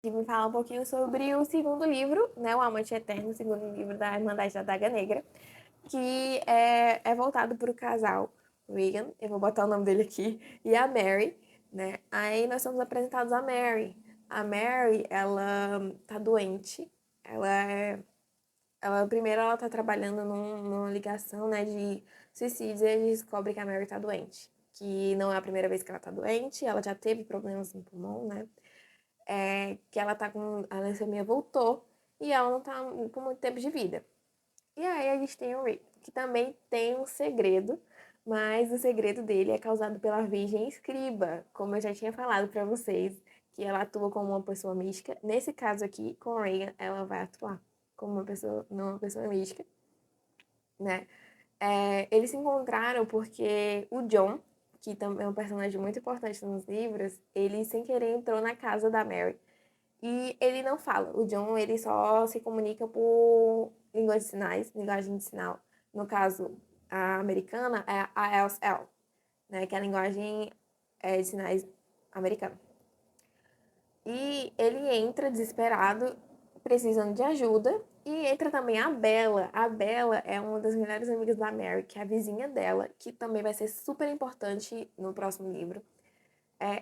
E me falar um pouquinho sobre o segundo livro, né, O Amante Eterno, o segundo livro da Irmandade da Daga Negra, que é voltado para o casal Regan, eu vou botar o nome dele aqui, e a Mary, né? Aí nós somos apresentados a Mary. A Mary, ela tá doente, ela é primeiro ela tá trabalhando numa ligação, né, de suicídio e a gente descobre que a Mary tá doente. Que não é a primeira vez que ela tá doente, ela já teve problemas no pulmão, né? Que ela tá com a leucemia voltou e ela não tá com muito tempo de vida. E aí a gente tem o Rick, que também tem um segredo, mas o segredo dele é causado pela Virgem Escriba, como eu já tinha falado para vocês, que ela atua como uma pessoa mística. Nesse caso aqui, com a Reagan, ela vai atuar como uma pessoa mística, né? Eles se encontraram porque o John, que também é um personagem muito importante nos livros, ele sem querer entrou na casa da Mary e ele não fala. O John, ele só se comunica por língua de sinais, linguagem de sinal. No caso, a americana é a ASL, né, que é a linguagem de sinais americana. E ele entra desesperado, precisando de ajuda. E entra também a Bella. A Bella é uma das melhores amigas da Mary, que é a vizinha dela, que também vai ser super importante no próximo livro.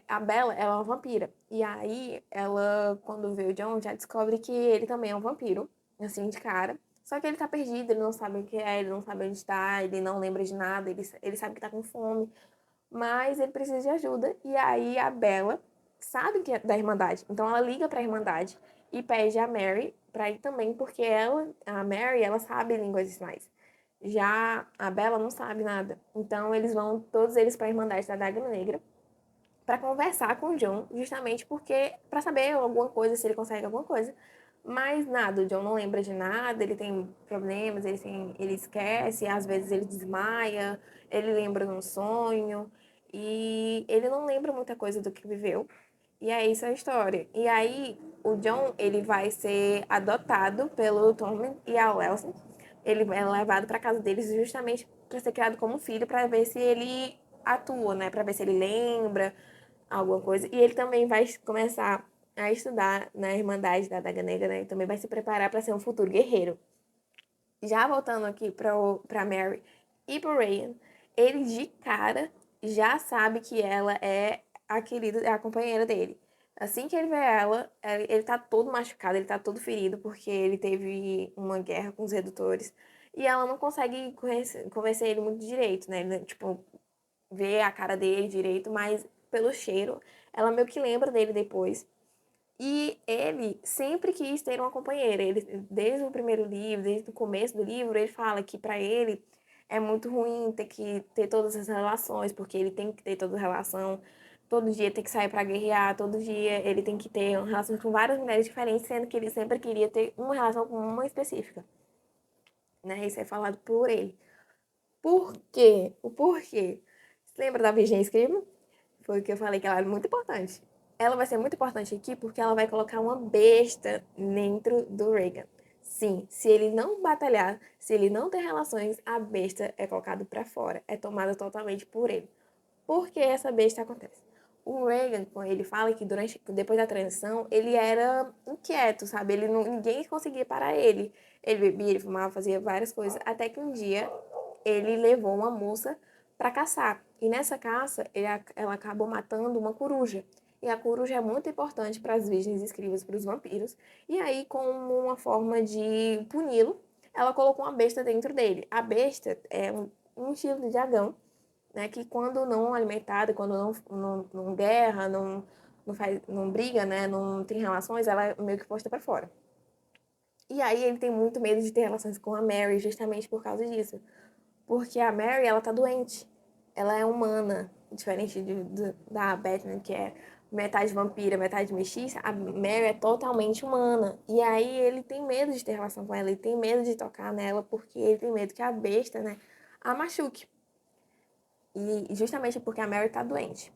A Bella, ela é uma vampira. E aí, ela, quando vê o John, já descobre que ele também é um vampiro, assim, de cara. Só que ele tá perdido, ele não sabe o que é, ele não sabe onde tá, ele não lembra de nada, ele sabe que tá com fome, mas ele precisa de ajuda. E aí, a Bella sabe que é da Irmandade. Então, ela liga pra Irmandade e pede a Mary pra ir também, porque a Mary, ela sabe línguas de sinais. Já a Bella não sabe nada. Então, eles vão, todos eles, pra Irmandade da Daga Negra para conversar com o John, justamente porque para saber alguma coisa, se ele consegue alguma coisa. Mas nada, o John não lembra de nada, ele tem problemas, ele esquece, às vezes ele desmaia, ele lembra num sonho e ele não lembra muita coisa do que viveu. E é isso a história. E aí o John, ele vai ser adotado pelo Tommen e a Elsa. Ele é levado para casa deles justamente para ser criado como filho, para ver se ele atua, né, para ver se ele lembra alguma coisa. E ele também vai começar a estudar na Irmandade da Daga Negra, né? E também vai se preparar para ser um futuro guerreiro. Já voltando aqui para Mary e para Ryan, ele de cara já sabe que ela é a querida, é a companheira dele. Assim que ele vê ela, ele tá todo machucado, ele tá todo ferido, porque ele teve uma guerra com os redutores. E ela não consegue convencer ele muito direito, né? Ele, tipo, ver a cara dele direito, mas pelo cheiro, ela meio que lembra dele depois. E ele sempre quis ter uma companheira. Ele, desde o primeiro livro, desde o começo do livro, ele fala que para ele é muito ruim ter que ter todas as relações, porque ele tem que ter toda a relação. Todo dia tem que sair para guerrear, todo dia ele tem que ter uma relação com várias mulheres diferentes, sendo que ele sempre queria ter uma relação com uma específica. Né? Isso é falado por ele. Por quê? O porquê? Você lembra da Virgem Escriba? Foi o que eu falei que ela é muito importante. Ela vai ser muito importante aqui porque ela vai colocar uma besta dentro do Reagan. Sim, se ele não batalhar, se ele não ter relações, a besta é colocada para fora, é tomada totalmente por ele. Por que essa besta acontece? O Reagan, quando ele fala que depois da transição, ele era inquieto, sabe? Ninguém conseguia parar ele. Ele bebia, ele fumava, fazia várias coisas, até que um dia ele levou uma moça para caçar. E nessa caça, ela acabou matando uma coruja. E a coruja é muito importante para as virgens escrivas, para os vampiros. E aí, como uma forma de puni-lo, ela colocou uma besta dentro dele. A besta é um estilo de dragão, né, que quando não alimentada, quando não guerra, não briga, né, não tem relações, ela é meio que posta para fora. E aí ele tem muito medo de ter relações com a Mary, justamente por causa disso. Porque a Mary, ela tá doente. Ela é humana, diferente da Bethany, que é metade vampira, metade mestiça. A Mary é totalmente humana. E aí ele tem medo de ter relação com ela, ele tem medo de tocar nela, porque ele tem medo que a besta, né, a machuque. E justamente porque a Mary tá doente.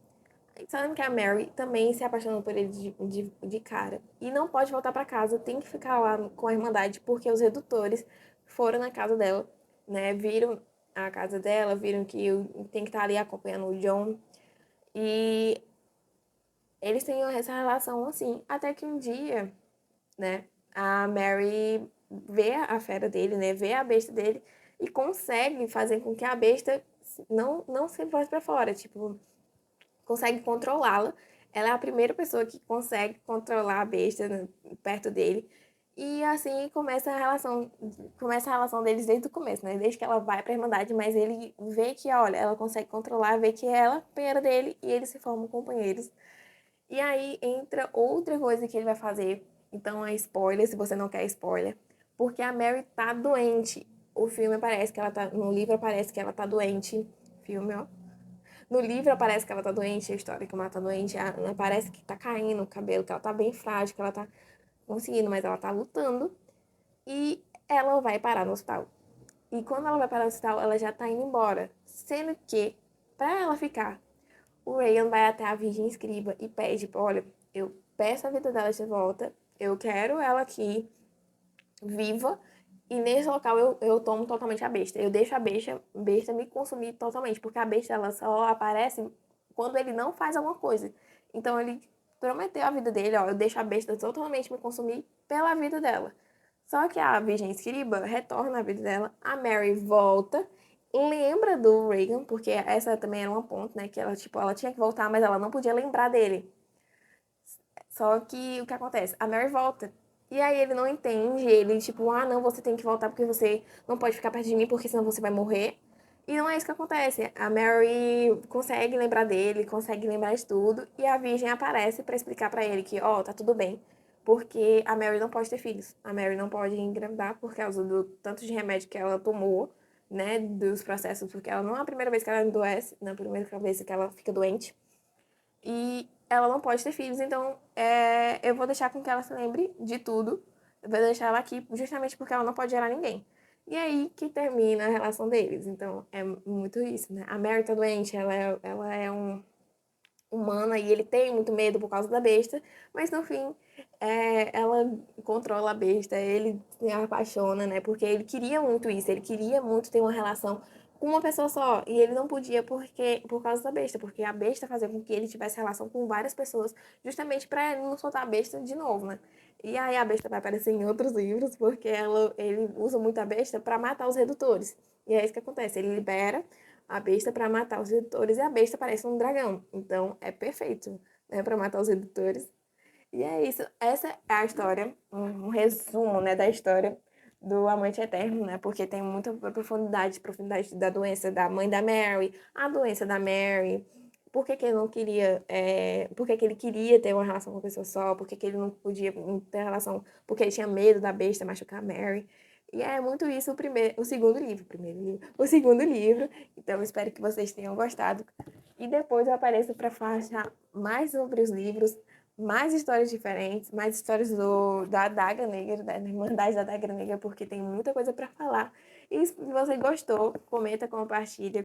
Sabendo que a Mary também se apaixonou por ele de cara. E não pode voltar para casa, tem que ficar lá com a Irmandade, porque os redutores foram na casa dela, né? Viram a casa dela, viram que tem que estar ali acompanhando o John. E eles têm essa relação assim, até que um dia, né, a Mary vê a fera dele, né, vê a besta dele e consegue fazer com que a besta não se volte pra fora, tipo, consegue controlá-la. Ela é a primeira pessoa que consegue controlar a besta, né, perto dele. E assim começa a relação deles desde o começo, né? Desde que ela vai pra Irmandade, mas ele vê que, olha, ela consegue controlar, vê que ela é companheira dele e eles se formam companheiros. E aí entra outra coisa que ele vai fazer. Então é spoiler, se você não quer spoiler. Porque a Mary tá doente. O filme parece que ela tá. No livro parece que ela tá doente. Filme, ó. No livro aparece que ela tá doente, a história que ela tá doente, parece que tá caindo o cabelo, que ela tá bem frágil, que ela tá conseguindo, mas ela tá lutando. E ela vai parar no hospital. E quando ela vai parar no hospital, ela já tá indo embora. Sendo que, pra ela ficar, o Ryan vai até a Virgem Escriba e pede, olha, eu peço a vida dela de volta, eu quero ela aqui, viva, e nesse local eu tomo totalmente a besta. Eu deixo a besta me consumir totalmente, porque a besta ela só aparece quando ele não faz alguma coisa. Então ele prometeu a vida dele, ó, eu deixo a besta totalmente me consumir pela vida dela. Só que a Virgem Escriba retorna à vida dela, a Mary volta, lembra do Reagan, porque essa também era uma ponte, né, que ela, tipo, ela tinha que voltar, mas ela não podia lembrar dele. Só que o que acontece? A Mary volta. E aí ele não entende, ele tipo, ah, não, você tem que voltar porque você não pode ficar perto de mim porque senão você vai morrer. E não é isso que acontece. A Mary consegue lembrar dele, consegue lembrar de tudo, e a Virgem aparece para explicar para ele que, ó, tá tudo bem, porque a Mary não pode ter filhos. A Mary não pode engravidar por causa do tanto de remédio que ela tomou, né, dos processos, porque ela não é a primeira vez que ela adoece, não é a primeira vez que ela fica doente. E ela não pode ter filhos, então eu vou deixar com que ela se lembre de tudo. Eu vou deixar ela aqui justamente porque ela não pode gerar ninguém. E aí que termina a relação deles. Então é muito isso, né? A Mary tá doente, ela é humana e ele tem muito medo por causa da besta, mas no fim ela controla a besta, ele se apaixona, né? Porque ele queria muito isso, ele queria muito ter uma relação com uma pessoa só e ele não podia por causa da besta, porque a besta fazia com que ele tivesse relação com várias pessoas, justamente para ele não soltar a besta de novo, né? E aí a besta vai aparecer em outros livros porque ele usa muito a besta para matar os redutores. E é isso que acontece, ele libera a besta para matar os redutores e a besta parece um dragão. Então é perfeito, né, para matar os redutores. E é isso. Essa é a história, um resumo, né, da história do Amante Eterno, né? Porque tem muita profundidade da doença da mãe da Mary, a doença da Mary. Por que, que ele não queria, por que, que ele queria ter uma relação com uma pessoa só? Por que, que ele não podia ter relação? Porque ele tinha medo da besta machucar a Mary. E é muito isso o segundo livro. Então, eu espero que vocês tenham gostado. E depois eu apareço para falar mais sobre os livros, mais histórias diferentes, mais histórias da Adaga Negra, da Irmandade da Adaga Negra, porque tem muita coisa para falar. E se você gostou, comenta, compartilha.